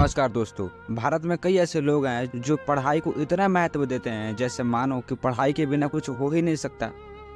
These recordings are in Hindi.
नमस्कार दोस्तों। भारत में कई ऐसे लोग हैं जो पढ़ाई को इतना महत्व देते हैं जैसे मानो कि पढ़ाई के बिना कुछ हो ही नहीं सकता।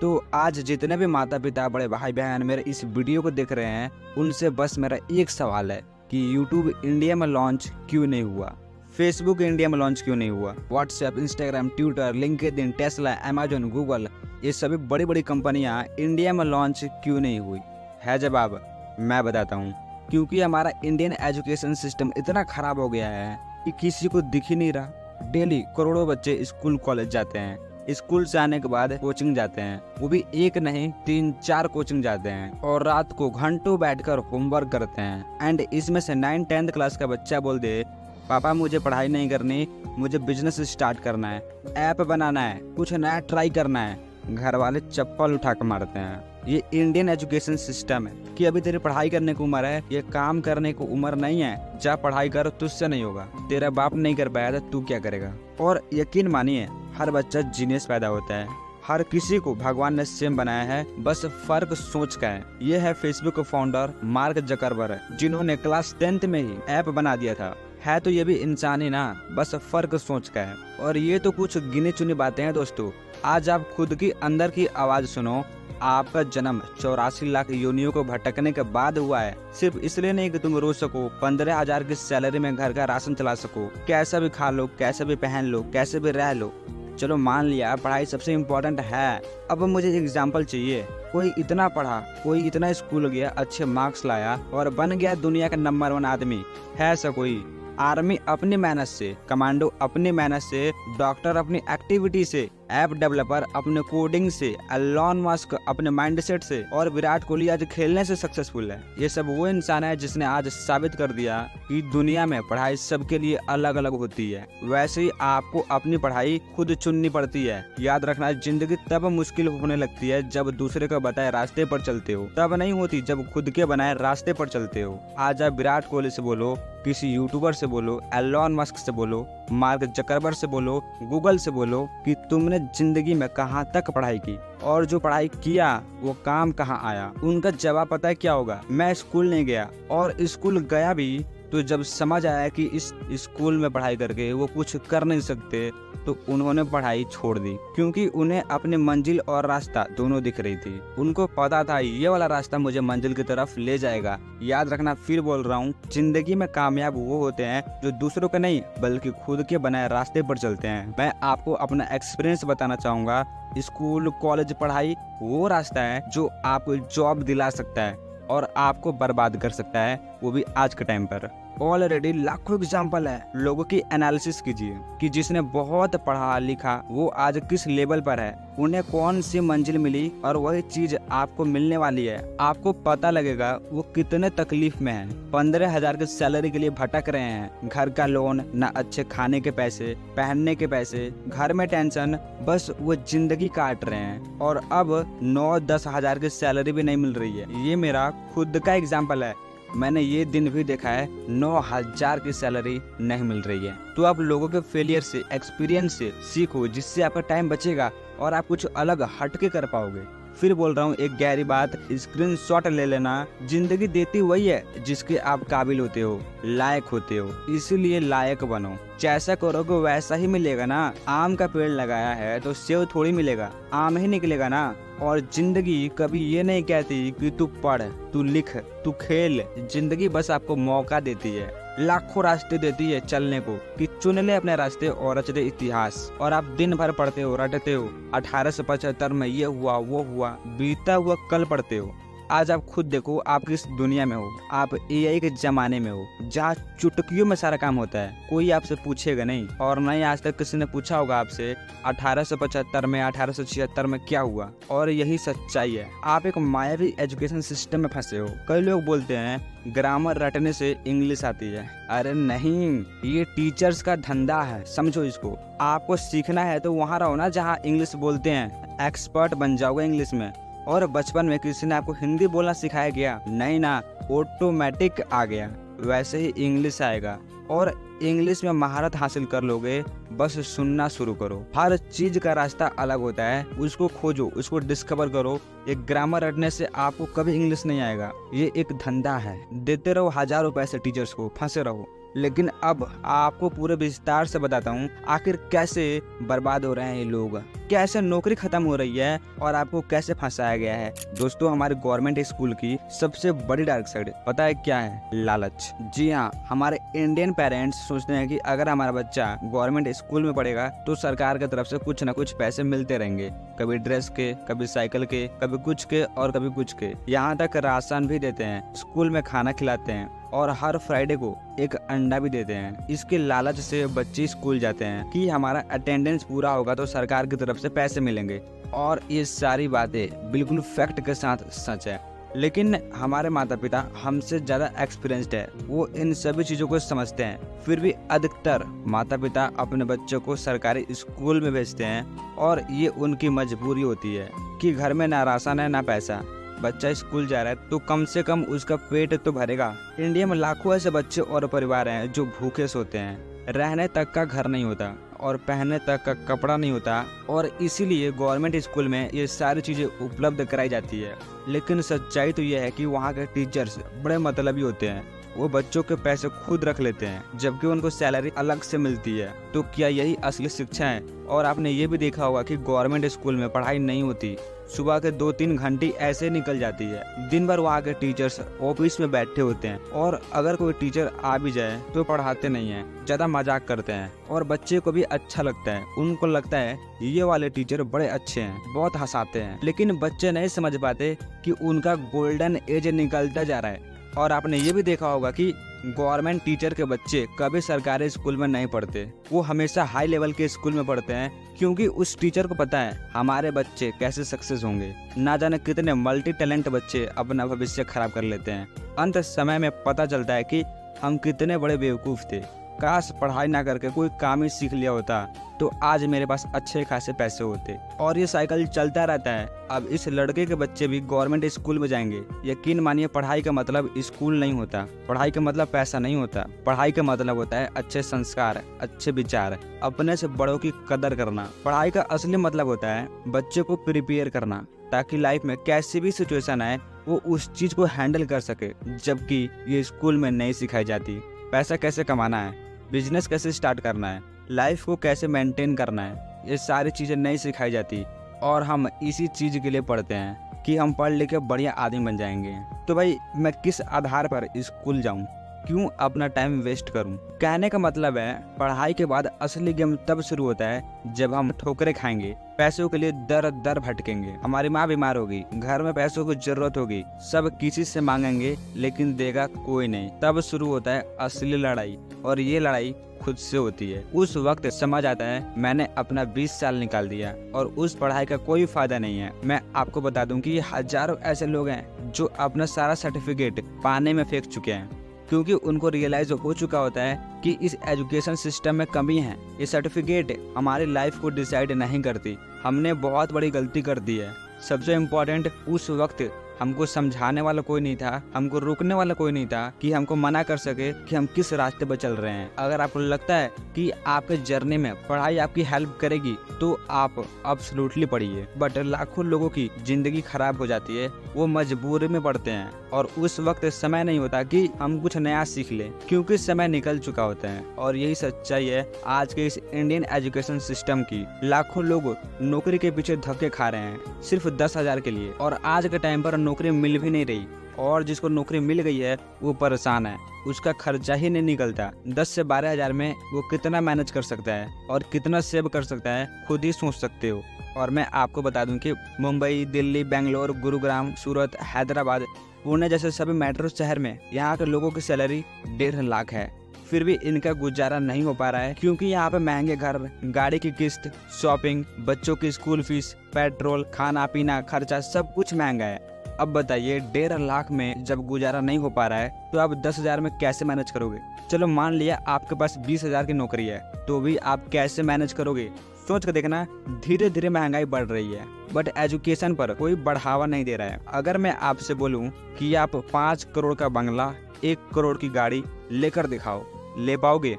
तो आज जितने भी माता पिता बड़े भाई बहन मेरे इस वीडियो को देख रहे हैं उनसे बस मेरा एक सवाल है कि यूट्यूब इंडिया में लॉन्च क्यों नहीं हुआ, फेसबुक इंडिया में लॉन्च क्यों नहीं हुआ, WhatsApp, Instagram, Twitter, LinkedIn, Tesla, Amazon, Google, ये सभी बड़ी बड़ी कंपनियां इंडिया में लॉन्च क्यों नहीं हुई है। जवाब मैं बताता हूँ। क्योंकि हमारा इंडियन एजुकेशन सिस्टम इतना खराब हो गया है कि किसी को दिख ही नहीं रहा। डेली करोड़ों बच्चे स्कूल कॉलेज जाते हैं, स्कूल से आने के बाद कोचिंग जाते हैं, वो भी एक नहीं 3-4 कोचिंग जाते हैं और रात को घंटों बैठकर होमवर्क करते हैं। एंड इसमें से 9-10th क्लास का बच्चा बोल दे पापा मुझे पढ़ाई नहीं करनी, मुझे बिजनेस स्टार्ट करना है, ऐप बनाना है, कुछ नया ट्राई करना है, घर वाले चप्पल उठा कर मारते हैं। ये इंडियन एजुकेशन सिस्टम है कि अभी तेरी पढ़ाई करने की उम्र है, ये काम करने की उम्र नहीं है, जा पढ़ाई कर, तुझसे नहीं होगा, तेरा बाप नहीं कर पाया तो तू क्या करेगा। और यकीन मानिए हर बच्चा जीनियस पैदा होता है, हर किसी को भगवान ने सेम बनाया है, बस फर्क सोच का है। ये है फेसबुक फाउंडर मार्क जकरबर्ग जिन्होंने क्लास 10th में ही ऐप बना दिया था। है तो ये भी इंसान ही ना, बस फर्क सोच का है। और ये तो कुछ गिनी चुनी बातें हैं दोस्तों। आज आप खुद की अंदर की आवाज सुनो। आपका जन्म 84 लाख योनियों को भटकने के बाद हुआ है, सिर्फ इसलिए नहीं कि तुम रो सको, 15,000 की सैलरी में घर का राशन चला सको, कैसा भी खा लो, कैसे भी पहन लो, कैसे भी रह लो। चलो मान लिया पढ़ाई सबसे इम्पोर्टेंट है। अब मुझे एग्जाम्पल चाहिए। कोई इतना पढ़ा, कोई इतना स्कूल गया, अच्छे मार्क्स लाया और बन गया दुनिया का नंबर 1 आदमी, है ऐसा कोई? आर्मी अपनी मेहनत से, कमांडो अपनी मेहनत से, डॉक्टर अपनी एक्टिविटी से, ऐप डेवलपर अपने कोडिंग से, एलॉन मस्क अपने माइंडसेट से और विराट कोहली आज खेलने से सक्सेसफुल है। ये सब वो इंसान है जिसने आज साबित कर दिया कि दुनिया में पढ़ाई सबके लिए अलग अलग होती है। वैसे ही आपको अपनी पढ़ाई खुद चुननी पड़ती है। याद रखना, जिंदगी तब मुश्किल होने लगती है जब दूसरे को बताए रास्ते पर चलते हो, तब नहीं होती जब खुद के बनाए रास्ते पर चलते हो। आज आप विराट कोहली से बोलो, किसी यूट्यूबर से बोलो, एलॉन मस्क से बोलो, मार्क जकरबर्ग से बोलो, गूगल से बोलो कि तुमने जिंदगी में कहाँ तक पढ़ाई की और जो पढ़ाई किया वो काम कहाँ आया। उनका जवाब पता है क्या होगा? मैं स्कूल नहीं गया, और स्कूल गया भी तो जब समझ आया कि इस स्कूल में पढ़ाई करके वो कुछ कर नहीं सकते तो उन्होंने पढ़ाई छोड़ दी, क्योंकि उन्हें अपनी मंजिल और रास्ता दोनों दिख रही थी। उनको पता था ये वाला रास्ता मुझे मंजिल की तरफ ले जाएगा। याद रखना, फिर बोल रहा हूँ, जिंदगी में कामयाब वो होते हैं जो दूसरों के नहीं बल्कि खुद के बनाए रास्ते पर चलते हैं। मैं आपको अपना एक्सपीरियंस बताना चाहूँगा। स्कूल कॉलेज पढ़ाई वो रास्ता है जो आपको जॉब दिला सकता है और आपको बर्बाद कर सकता है, वो भी आज के टाइम पर। ऑलरेडी लाखों एग्जाम्पल है। लोगों की एनालिसिस कीजिए कि जिसने बहुत पढ़ा लिखा वो आज किस लेवल पर है, उन्हें कौन सी मंजिल मिली और वही चीज आपको मिलने वाली है। आपको पता लगेगा वो कितने तकलीफ में हैं। 15,000 की सैलरी के लिए भटक रहे हैं, घर का लोन, न अच्छे खाने के पैसे, पहनने के पैसे, घर में टेंशन, बस वो जिंदगी काट रहे हैं। और अब 9-10 हजार की सैलरी भी नहीं मिल रही है। ये मेरा खुद का एग्जाम्पल है। मैंने ये दिन भी देखा है 9,000 की सैलरी नहीं मिल रही है। तो आप लोगों के फेलियर से, एक्सपीरियंस से सीखो, जिससे आपका टाइम बचेगा और आप कुछ अलग हटके कर पाओगे। फिर बोल रहा हूँ एक गहरी बात, स्क्रीनशॉट ले लेना। जिंदगी देती वही है जिसके आप काबिल होते हो, लायक होते हो, इसीलिए लायक बनो। जैसा करोगे वैसा ही मिलेगा ना। आम का पेड़ लगाया है तो सेब थोड़ी मिलेगा, आम ही निकलेगा ना। और जिंदगी कभी ये नहीं कहती कि तू पढ़, तू लिख, तू खेल। जिंदगी बस आपको मौका देती है, लाखों रास्ते देती है चलने को कि चुन ले अपने रास्ते और रच दे इतिहास। और आप दिन भर पढ़ते हो, रटते हो, 1875 में ये हुआ वो हुआ, बीता हुआ कल पढ़ते हो। आज आप खुद देखो, आप किस दुनिया में हो। आप एआई के जमाने में हो जहाँ चुटकियों में सारा काम होता है। कोई आपसे पूछेगा नहीं, और न ही आज तक किसी ने पूछा होगा आपसे 1875 में, 1876 में क्या हुआ। और यही सच्चाई है। आप एक मायावी एजुकेशन सिस्टम में फंसे हो। कई लोग बोलते हैं ग्रामर रटने से इंग्लिश आती है। अरे नहीं, ये टीचर्स का धंधा है, समझो इसको। आपको सीखना है तो वहाँ रहो ना जहाँ इंग्लिश बोलते हैं, एक्सपर्ट बन जाओगे इंग्लिश में। और बचपन में किसी ने आपको हिंदी बोलना सिखाया गया? नहीं ना, ऑटोमेटिक आ गया। वैसे ही इंग्लिश आएगा और इंग्लिश में महारत हासिल कर लोगे। बस सुनना शुरू करो। हर चीज का रास्ता अलग होता है, उसको खोजो, उसको डिस्कवर करो। एक ग्रामर रटने से आपको कभी इंग्लिश नहीं आएगा। ये एक धंधा है। देते रहो हजारों पैसे टीचर्स को, फंसे रहो। लेकिन अब आपको पूरे विस्तार से बताता हूँ आखिर कैसे बर्बाद हो रहे हैं ये लोग, कैसे नौकरी खत्म हो रही है और आपको कैसे फंसाया गया है। दोस्तों, हमारे गवर्नमेंट स्कूल की सबसे बड़ी डार्क साइड पता है क्या है? लालच। जी हाँ, हमारे इंडियन पेरेंट्स सोचते हैं कि अगर हमारा बच्चा गवर्नमेंट स्कूल में पढ़ेगा तो सरकार की तरफ से कुछ न कुछ पैसे मिलते रहेंगे, कभी ड्रेस के, कभी साइकिल के, कभी कुछ के और कभी कुछ के। यहाँ तक राशन भी देते हैं, स्कूल में खाना खिलाते हैं और हर फ्राइडे को एक अंडा भी देते हैं। इसके लालच से बच्चे स्कूल जाते हैं कि हमारा अटेंडेंस पूरा होगा तो सरकार की तरफ से पैसे मिलेंगे, और ये सारी बातें बिल्कुल फैक्ट के साथ सच है। लेकिन हमारे माता पिता हमसे ज़्यादा एक्सपीरियंस्ड है, वो इन सभी चीज़ों को समझते हैं। फिर भी अधिकतर माता पिता अपने बच्चों को सरकारी स्कूल में भेजते हैं और ये उनकी मजबूरी होती है कि घर में ना राशन है ना पैसा। बच्चा स्कूल जा रहा है तो कम से कम उसका पेट तो भरेगा। इंडिया में लाखों ऐसे बच्चे और परिवार हैं जो भूखे सोते हैं, रहने तक का घर नहीं होता और पहनने तक का कपड़ा नहीं होता, और इसीलिए गवर्नमेंट स्कूल में ये सारी चीज़ें उपलब्ध कराई जाती है। लेकिन सच्चाई तो यह है कि वहाँ के टीचर्स बड़े मतलबी होते हैं, वो बच्चों के पैसे खुद रख लेते हैं जबकि उनको सैलरी अलग से मिलती है। तो क्या यही असली शिक्षा है? और आपने ये भी देखा होगा कि गवर्नमेंट स्कूल में पढ़ाई नहीं होती, सुबह के 2-3 घंटे ऐसे निकल जाती है। दिन भर वहाँ के टीचर्स ऑफिस में बैठे होते हैं और अगर कोई टीचर आ भी जाए तो पढ़ाते नहीं है, ज्यादा मजाक करते हैं और बच्चे को भी अच्छा लगता है। उनको लगता है ये वाले टीचर बड़े अच्छे हैं, बहुत हंसाते हैं। लेकिन बच्चे नहीं समझ पाते कि उनका गोल्डन एज निकलता जा रहा है। और आपने ये भी देखा होगा कि गवर्नमेंट टीचर के बच्चे कभी सरकारी स्कूल में नहीं पढ़ते, वो हमेशा हाई लेवल के स्कूल में पढ़ते हैं, क्योंकि उस टीचर को पता है हमारे बच्चे कैसे सक्सेस होंगे। ना जाने कितने मल्टी टैलेंट बच्चे अपना भविष्य खराब कर लेते हैं। अंत समय में पता चलता है कि हम कितने बड़े बेवकूफ़ थे, काश पढ़ाई ना करके कोई काम ही सीख लिया होता तो आज मेरे पास अच्छे खासे पैसे होते। और ये साइकिल चलता रहता है। अब इस लड़के के बच्चे भी गवर्नमेंट स्कूल में जाएंगे। यकीन मानिए, पढ़ाई का मतलब स्कूल नहीं होता, पढ़ाई का मतलब पैसा नहीं होता, पढ़ाई का मतलब होता है अच्छे संस्कार, अच्छे विचार, अपने से बड़ों की कदर करना। पढ़ाई का असली मतलब होता है बच्चे को प्रिपेयर करना ताकि लाइफ में कैसी भी सिचुएशन आए वो उस चीज को हैंडल कर सके, जबकि ये स्कूल में नहीं सिखाई जाती। पैसा कैसे कमाना है, बिजनेस कैसे स्टार्ट करना है, लाइफ को कैसे मेंटेन करना है, ये सारी चीज़ें नहीं सिखाई जाती। और हम इसी चीज़ के लिए पढ़ते हैं कि हम पढ़ लिख के बढ़िया आदमी बन जाएंगे। तो भाई, मैं किस आधार पर स्कूल जाऊं, क्यों अपना टाइम वेस्ट करूं? कहने का मतलब है पढ़ाई के बाद असली गेम तब शुरू होता है जब हम ठोकरें खाएंगे, पैसों के लिए दर दर भटकेंगे, हमारी माँ बीमार होगी, घर में पैसों की जरूरत होगी, सब किसी से मांगेंगे लेकिन देगा कोई नहीं। तब शुरू होता है असली लड़ाई, और ये लड़ाई खुद से होती है। उस वक्त समझ आता है मैंने अपना 20 साल निकाल दिया और उस पढ़ाई का कोई फायदा नहीं है। मैं आपको बता दूं कि हजारों ऐसे लोग हैं जो अपना सारा सर्टिफिकेट पानी में फेंक चुके हैं, क्योंकि उनको रियलाइज हो चुका होता है कि इस एजुकेशन सिस्टम में कमी है। ये सर्टिफिकेट हमारी लाइफ को डिसाइड नहीं करती। हमने बहुत बड़ी गलती कर दी है। सबसे इम्पोर्टेंट, उस वक्त हमको समझाने वाला कोई नहीं था, हमको रोकने वाला कोई नहीं था कि हमको मना कर सके कि हम किस रास्ते पर चल रहे हैं। अगर आपको लगता है कि आपके जर्नी में पढ़ाई आपकी हेल्प करेगी तो आप एब्सोल्युटली पढ़िए, बट लाखों लोगों की जिंदगी खराब हो जाती है, वो मजबूरी में पढ़ते हैं और उस वक्त समय नहीं होता कि हम कुछ नया सीख लें, क्योंकि समय निकल चुका होता है। और यही सच्चाई है आज के इस इंडियन एजुकेशन सिस्टम की। लाखों लोग नौकरी के पीछे धक्के खा रहे हैं सिर्फ 10,000 के लिए, और आज के टाइम पर नौकरी मिल भी नहीं रही, और जिसको नौकरी मिल गई है वो परेशान है, उसका खर्चा ही नहीं निकलता। 10 से 12,000 में वो कितना मैनेज कर सकता है और कितना सेव कर सकता है, खुद ही सोच सकते हो। और मैं आपको बता दूं कि मुंबई, दिल्ली, बेंगलोर, गुरुग्राम, सूरत, हैदराबाद, पुणे जैसे सभी मेट्रो शहर में यहाँ के लोगों की सैलरी 1.5 लाख है। फिर भी इनका गुजारा नहीं हो पा रहा है, क्योंकि यहाँ पे महंगे घर, गाड़ी की किस्त, शॉपिंग, बच्चों की स्कूल फीस, पेट्रोल, खाना पीना खर्चा सब कुछ महंगा है। अब बताइए, 1.5 लाख में जब गुजारा नहीं हो पा रहा है तो आप 10,000 में कैसे मैनेज करोगे? चलो मान लिया आपके पास 20,000 की नौकरी है, तो भी आप कैसे मैनेज करोगे? सोच कर देखना, धीरे धीरे महंगाई बढ़ रही है बट एजुकेशन पर कोई बढ़ावा नहीं दे रहा है। अगर मैं आपसे बोलूं कि आप 5 करोड़ का बंगला, 1 करोड़ की गाड़ी लेकर दिखाओ, ले पाओगे?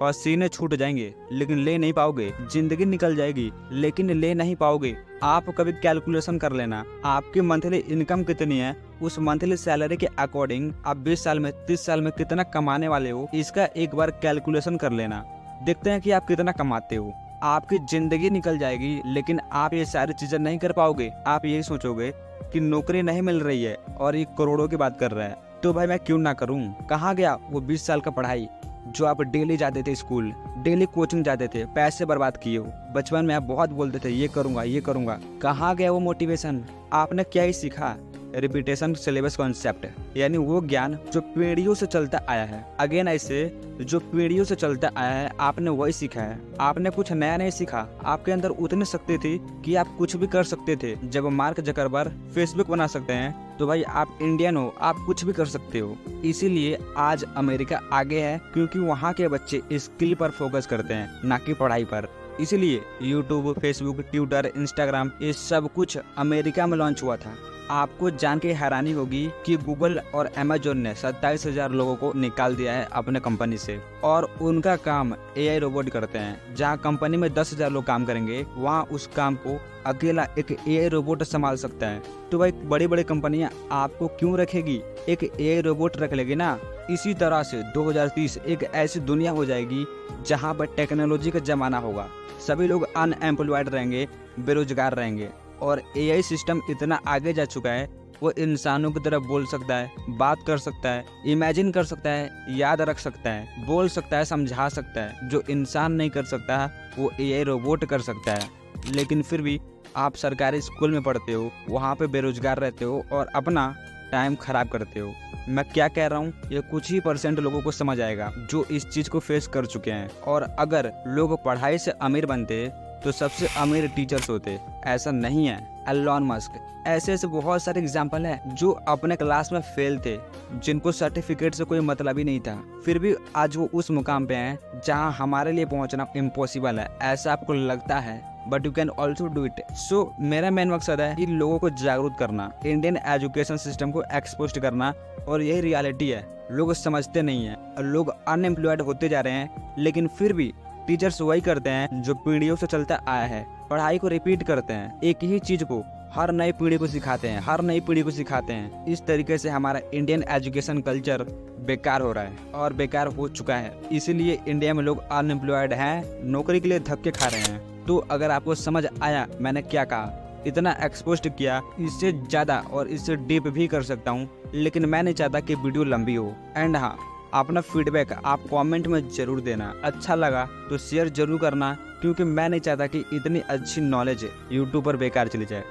पसीने छूट जाएंगे लेकिन ले नहीं पाओगे। जिंदगी निकल जाएगी लेकिन ले नहीं पाओगे। आप कभी कैलकुलेशन कर लेना, आपकी मंथली इनकम कितनी है, उस मंथली सैलरी के अकॉर्डिंग आप 20 साल में 30 साल में कितना कमाने वाले हो, इसका एक बार कैलकुलेशन कर लेना। देखते हैं कि आप कितना कमाते हो। आपकी जिंदगी निकल जाएगी, लेकिन आप ये सारी चीजें नहीं कर पाओगे। आप यही सोचोगे कि नौकरी नहीं मिल रही है और ये करोड़ों की बात कर रहा है, तो भाई मैं क्यों ना करूं। कहाँ गया वो 20 साल का पढ़ाई, जो आप डेली जाते थे स्कूल, डेली कोचिंग जाते थे, पैसे बर्बाद किए हो। बचपन में आप बहुत बोलते थे ये करूंगा ये करूंगा, कहाँ गया वो मोटिवेशन। आपने क्या ही सीखा, रिपीटेशन सिलेबस कॉन्सेप्ट, यानी वो ज्ञान जो पीढ़ियों से चलता आया है। अगेन ऐसे जो पीढ़ियों से चलता आया है, आपने वही सीखा है। आपने कुछ नया नहीं सीखा। आपके अंदर उतनी शक्ति थी कि आप कुछ भी कर सकते थे। जब मार्क जकरबर्ग फेसबुक बना सकते हैं, तो भाई आप इंडियन हो, आप कुछ भी कर सकते हो। इसीलिए आज अमेरिका आगे है, क्योंकि वहाँ के बच्चे स्किल पर फोकस करते हैं, ना कि पढ़ाई पर। इसीलिए यूट्यूब, फेसबुक, ट्विटर, इंस्टाग्राम, ये सब कुछ अमेरिका में लॉन्च हुआ था। आपको जान के हैरानी होगी कि गूगल और अमेजोन ने 27,000 लोगों को निकाल दिया है अपने कंपनी से, और उनका काम एआई रोबोट करते हैं। जहां कंपनी में 10,000 लोग काम करेंगे, वहां उस काम को अकेला एक एआई रोबोट संभाल सकता है। तो भाई बड़ी बड़ी कंपनियां आपको क्यों रखेगी, एक एआई रोबोट रख लेगी ना। इसी तरह से 2030 एक ऐसी दुनिया हो जाएगी जहां पर टेक्नोलॉजी का जमाना होगा। सभी लोग अनएम्प्लॉयड रहेंगे, बेरोजगार रहेंगे, और एआई सिस्टम इतना आगे जा चुका है, वो इंसानों की तरह बोल सकता है, बात कर सकता है, इमेजिन कर सकता है, याद रख सकता है, बोल सकता है, समझा सकता है। जो इंसान नहीं कर सकता वो एआई रोबोट कर सकता है। लेकिन फिर भी आप सरकारी स्कूल में पढ़ते हो, वहाँ पे बेरोजगार रहते हो और अपना टाइम खराब करते हो। मैं क्या कह रहा हूँ, ये कुछ ही % लोगों को समझ आएगा जो इस चीज को फेस कर चुके हैं। और अगर लोग पढ़ाई से अमीर बनते तो सबसे अमीर टीचर्स होते, ऐसा नहीं है। एलोन मस्क, ऐसे ऐसे बहुत सारे एग्जाम्पल हैं जो अपने क्लास में फेल थे, जिनको सर्टिफिकेट से कोई मतलब ही नहीं था, फिर भी आज वो उस मुकाम पे हैं जहां हमारे लिए पहुंचना इम्पॉसिबल है। ऐसा आपको लगता है, but you can also do it. So मेरा मेन मकसद है कि लोगों को जागरूक करना, इंडियन एजुकेशन सिस्टम को एक्सपोज करना, और यही रियलिटी है। लोग समझते नहीं है, लोग अनएम्प्लॉयड होते जा रहे हैं, लेकिन फिर भी टीचर्स वही करते हैं जो पीढ़ियों से चलता आया है। पढ़ाई को रिपीट करते हैं, एक ही चीज को हर नई पीढ़ी को सिखाते हैं, हर नई पीढ़ी को सिखाते हैं। इस तरीके से हमारा इंडियन एजुकेशन कल्चर बेकार हो रहा है और बेकार हो चुका है। इसीलिए इंडिया में लोग अनएम्प्लॉयड हैं, नौकरी के लिए धक्के खा रहे हैं। तो अगर आपको समझ आया मैंने क्या कहा, इतना एक्सपोज किया, इससे ज़्यादा और इससे डीप भी कर सकता हूँ, लेकिन मैं नहीं चाहता कि वीडियो लंबी हो। एंड हाँ, अपना फीडबैक आप कमेंट में जरूर देना। अच्छा लगा तो शेयर जरूर करना, क्योंकि मैं नहीं चाहता कि इतनी अच्छी नॉलेज यूट्यूब पर बेकार चली जाए।